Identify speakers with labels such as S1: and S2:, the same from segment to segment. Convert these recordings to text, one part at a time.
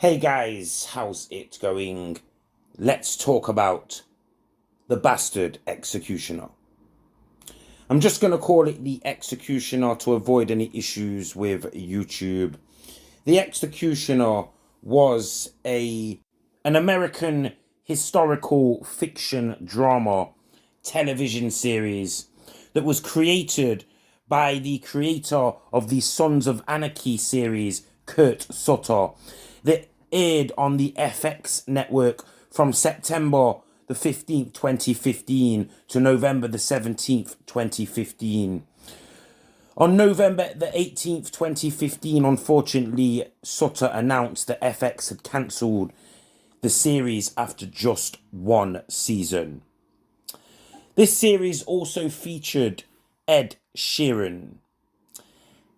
S1: Hey guys, how's it going? Let's talk about the Bastard Executioner. I'm just going to call it the Executioner to avoid any issues with YouTube. The Executioner was an American historical fiction drama television series that was created by the creator of the Sons of Anarchy series, Kurt Sutter, that aired on the FX network from September the 15th, 2015 to November the 17th, 2015. On November the 18th, 2015, unfortunately, Sutter announced that FX had cancelled the series after just one season. This series also featured Ed Sheeran.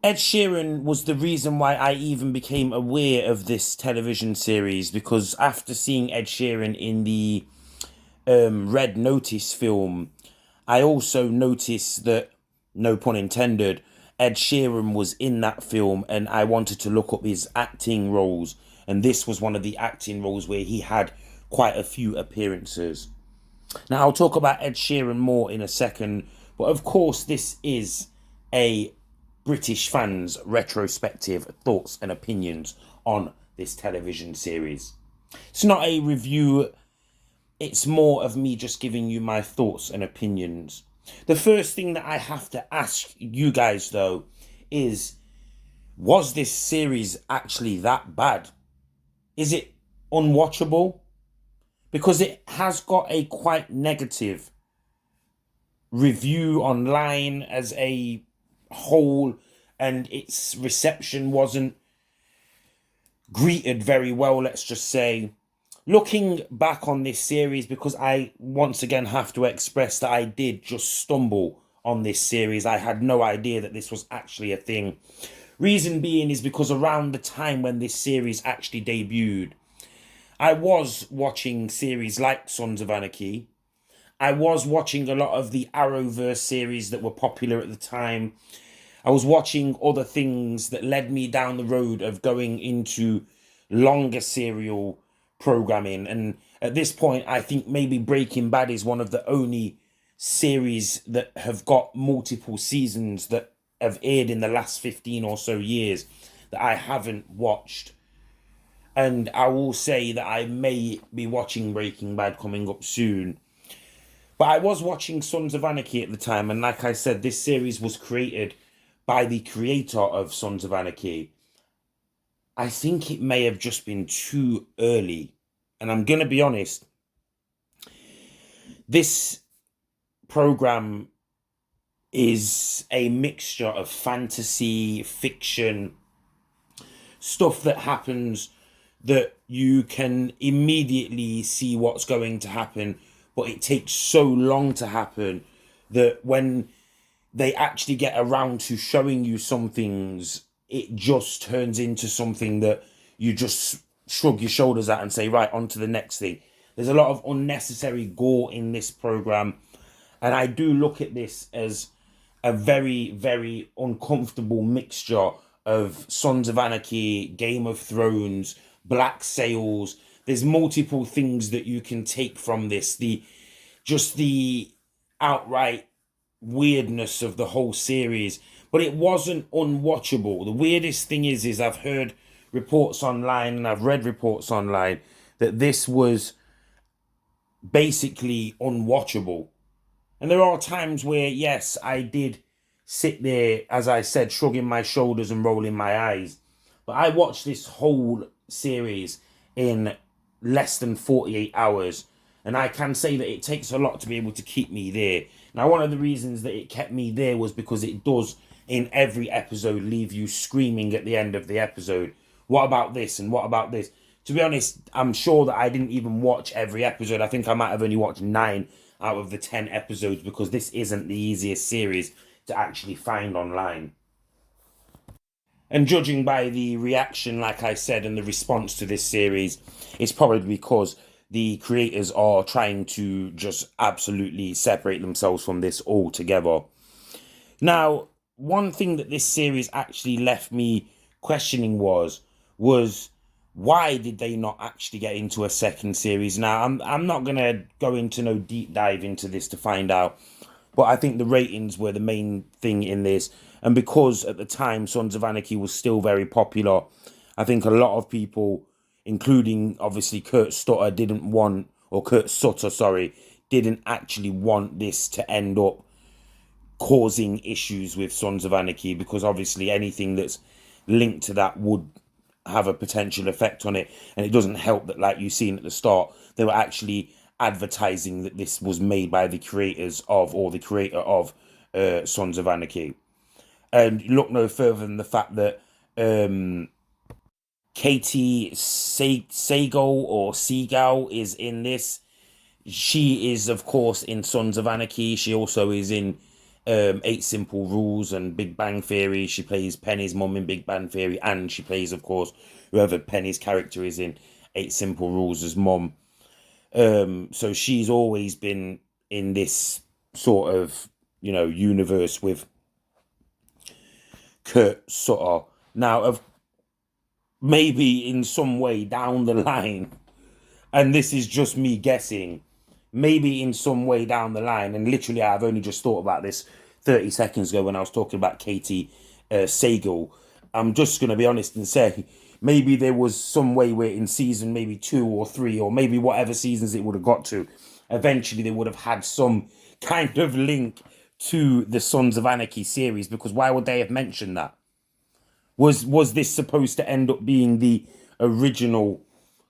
S1: Ed Sheeran was the reason why I even became aware of this television series, because after seeing Ed Sheeran in the Red Notice film, I also noticed that, no pun intended, Ed Sheeran was in that film, and I wanted to look up his acting roles, and this was one of the acting roles where he had quite a few appearances. Now, I'll talk about Ed Sheeran more in a second, but of course this is a British fans' retrospective thoughts and opinions on this television series. It's not a review, it's more of me just giving you my thoughts and opinions. The first thing that I have to ask you guys, though, is, was this series actually that bad? Is it unwatchable? Because it has got a quite negative review online as a whole, and its reception wasn't greeted very well, let's just say. Looking back on this series, because I once again have to express that I did just stumble on this series. I had no idea that this was actually a thing. Reason being is because around the time when this series actually debuted, I was watching series like Sons of Anarchy. I was watching a lot of the Arrowverse series that were popular at the time. I was watching other things that led me down the road of going into longer serial programming. And at this point, I think maybe Breaking Bad is one of the only series that have got multiple seasons that have aired in the last 15 or so years that I haven't watched. And I will say that I may be watching Breaking Bad coming up soon. But I was watching Sons of Anarchy at the time, and like I said, this series was created by the creator of Sons of Anarchy. I think it may have just been too early. And I'm going to be honest, this program is a mixture of fantasy, fiction, stuff that happens that you can immediately see what's going to happen, but it takes so long to happen that when they actually get around to showing you some things, it just turns into something that you just shrug your shoulders at and say, right, on to the next thing. There's a lot of unnecessary gore in this program, and I do look at this as a very, very uncomfortable mixture of Sons of Anarchy, Game of Thrones, Black Sails. There's multiple things that you can take from this. The outright weirdness of the whole series, but it wasn't unwatchable. The weirdest thing is I've heard reports online, and I've read reports online, that this was basically unwatchable. And there are times where, yes, I did sit there, as I said, shrugging my shoulders and rolling my eyes. But I watched this whole series in less than 48 hours. And I can say that it takes a lot to be able to keep me there. Now, one of the reasons that it kept me there was because it does, in every episode, leave you screaming at the end of the episode. What about this? And what about this? To be honest, I'm sure that I didn't even watch every episode. I think I might have only watched 9 out of the 10 episodes, because this isn't the easiest series to actually find online. And judging by the reaction, like I said, and the response to this series, it's probably because the creators are trying to just absolutely separate themselves from this altogether. Now, one thing that this series actually left me questioning was why did they not actually get into a second series? Now, I'm not gonna go into no deep dive into this to find out, but I think the ratings were the main thing in this, and because at the time Sons of Anarchy was still very popular, I think a lot of people, including obviously Kurt Sutter, didn't actually want this to end up causing issues with Sons of Anarchy, because obviously anything that's linked to that would have a potential effect on it. And it doesn't help that, like you've seen at the start, they were actually advertising that this was made by the creators of, or the creator of, Sons of Anarchy. And look no further than the fact that Katie Sagal or Seagal is in this. She is, of course, in Sons of Anarchy. She also is in 8 Simple Rules and Big Bang Theory. She plays Penny's mum in Big Bang Theory, and she plays, of course, whoever Penny's character is in 8 Simple Rules as mum. So she's always been in this sort of, universe with Kurt Sutter. Now, maybe in some way down the line, and this is just me guessing, maybe in some way down the line, and literally I've only just thought about this 30 seconds ago when I was talking about Katie Sagal. I'm just going to be honest and say, maybe there was some way where in season maybe 2 or 3, or maybe whatever seasons it would have got to, eventually they would have had some kind of link to the Sons of Anarchy series, because why would they have mentioned that? Was this supposed to end up being the original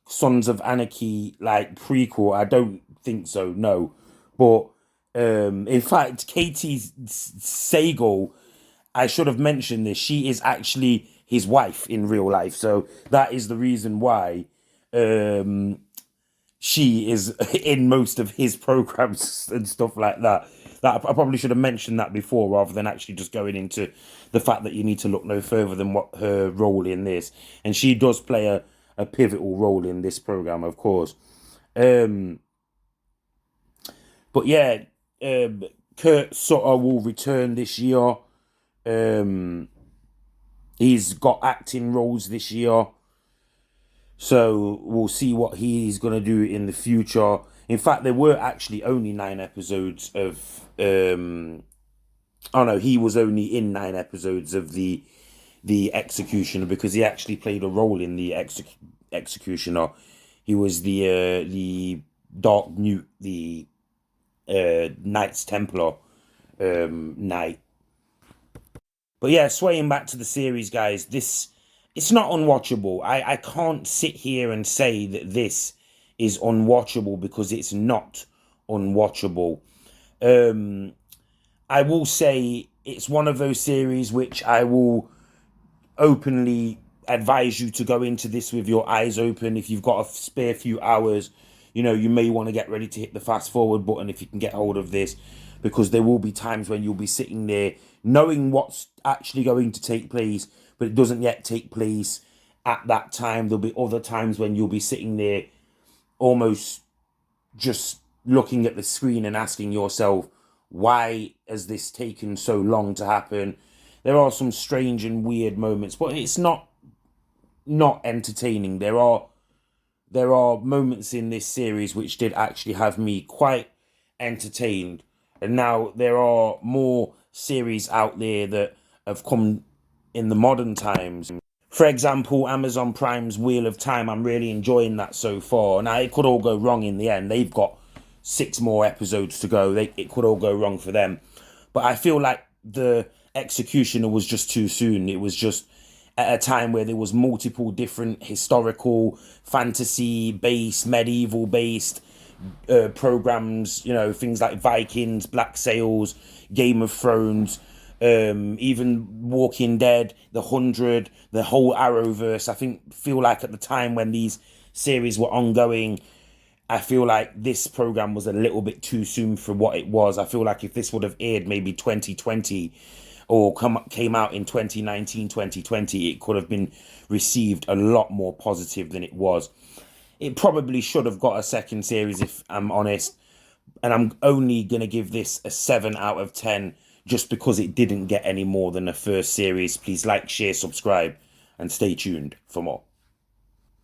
S1: Sons of Anarchy like prequel? I don't think so, no. But in fact, Katie Sagal, I should have mentioned this, she is actually his wife in real life. So that is the reason why she is in most of his programs and stuff like that. That I probably should have mentioned that before, rather than actually just going into the fact that you need to look no further than what her role in this. And she does play a pivotal role in this program, of course. But yeah, Kurt Sutter will return this year. He's got acting roles this year, so we'll see what he's going to do in the future. In fact, there were actually only 9 episodes of... he was only in 9 episodes of the Executioner, because he actually played a role in the Executioner. He was the Dark Newt, the Knights Templar knight. But yeah, swaying back to the series, guys, it's not unwatchable. I can't sit here and say that this is unwatchable, because it's not unwatchable. I will say it's one of those series which I will openly advise you to go into this with your eyes open. If you've got a spare few hours, you may want to get ready to hit the fast forward button if you can get hold of this, because there will be times when you'll be sitting there knowing what's actually going to take place, but it doesn't yet take place at that time. There'll be other times when you'll be sitting there almost just looking at the screen and asking yourself, why has this taken so long to happen? There are some strange and weird moments, but it's not entertaining. There are moments in this series which did actually have me quite entertained. And now there are more series out there that have come in the modern times. For example, Amazon Prime's Wheel of Time. I'm really enjoying that so far. Now, it could all go wrong in the end. They've got 6 more episodes to go. It could all go wrong for them. But I feel like the Executioner was just too soon. It was just at a time where there was multiple different historical, fantasy-based, medieval-based programs, things like Vikings, Black Sails, Game of Thrones, even Walking Dead, The 100, the whole Arrowverse. Feel like at the time when these series were ongoing, I feel like this program was a little bit too soon for what it was. I feel like if this would have aired maybe 2020 or came out in 2019, 2020, it could have been received a lot more positive than it was. It probably should have got a second series, if I'm honest. And I'm only going to give this a 7 out of 10 just because it didn't get any more than the first series. Please like, share, subscribe, and stay tuned for more.